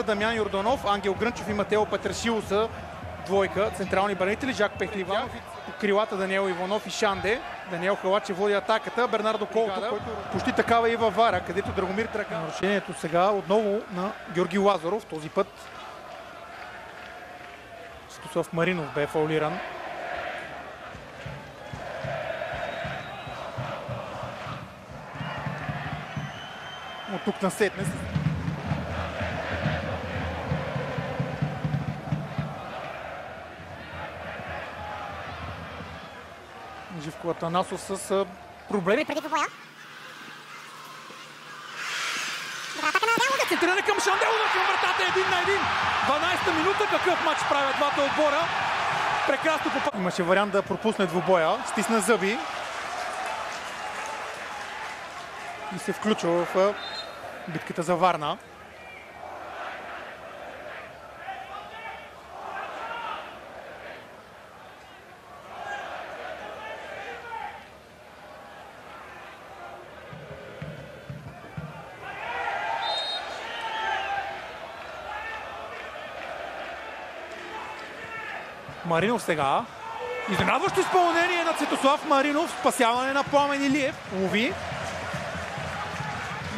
Дамян Йорданов, Ангел Грънчев и Матео Петрашило са двойка. Централни бранители. Жак Пехливанов, крилата Даниел Иванов и Шанде. Даниел Халаче води атаката. Бернардо Колто, който почти такава и във Вара, където Драгомир Драган. Нарушението сега отново на Георги Лазаров. Този път Светослав Маринов бе фаулиран. От тук насетне. Живко Атанасов с проблеми преди двубоя. Центриране към Шандел, на вратата 1-1. 12-та минута. Какъв матч правят двата отбора? Прекрасно попадане. Имаше вариант да пропусне двубоя. Стисна зъби. И се включва в битката за Варна. Маринов сега. Изненадващо изпълнение на Светослав Маринов. Спасяване на Пламен Илиев. Лови.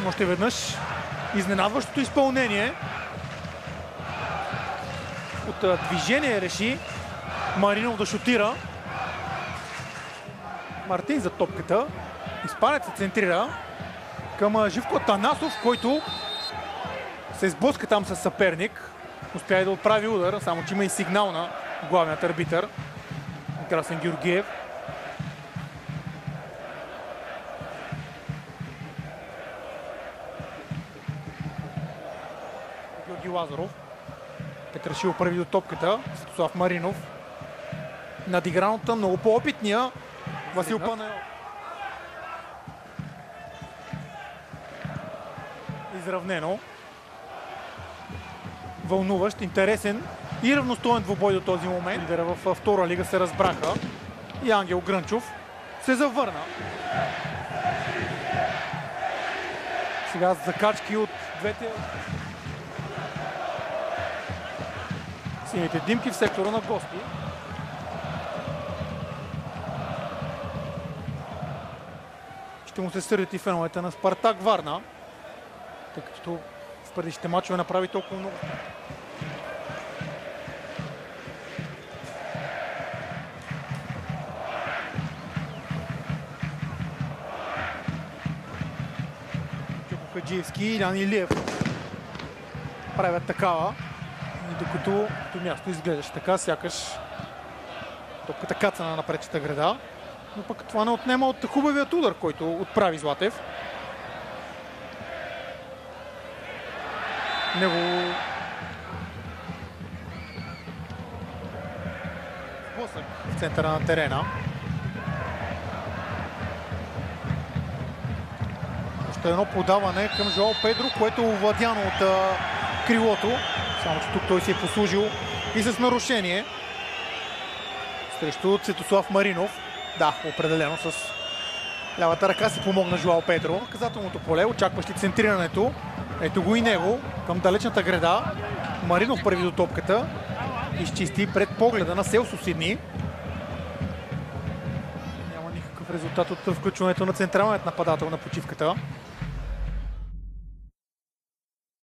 Още веднъж изненадващото изпълнение. От движение реши Маринов да шутира. Мартин за топката. Испанец се центрира към Живко Атанасов, който се сблъска там с съперник. Успя и да отправи удар, само че има и сигнал на главният арбитър Красен Георгиев. Георги Лазаров. Петрашило прави до топката. Светослав Маринов. Надиграната много по-опитния Васил Панайотов. Изравнено. Вълнуващ, интересен и равностоен двубой до този момент. Лидера във втора лига се разбраха и Ангел Грънчов се завърна. Сега закачки от двете сините димки в сектора на гости. Ще му се сърдят и феновете на Спартак Варна, тъй като в предишните мачове направи толкова много. Хаджиевски и Илян Илиев правят такава. И докато място изглеждаше така, сякаш топката каца на напречната града. Но пък това не отнема от хубавият удар, който отправи Златев. Него сблъсък в центъра на терена. Още едно подаване към Жоао Педро, което е овладяно от крилото. Само че тук той си е послужил и с нарушение. Срещу Светослав Маринов. Да, определено с лявата ръка си помогна Жоао Педро. Наказателното поле, очакващи центрирането. Ето го и него към далечната града. Маринов прави до топката. Изчисти пред погледа на Селсо Сидни. Няма никакъв резултат от включването на централният нападател на почивката.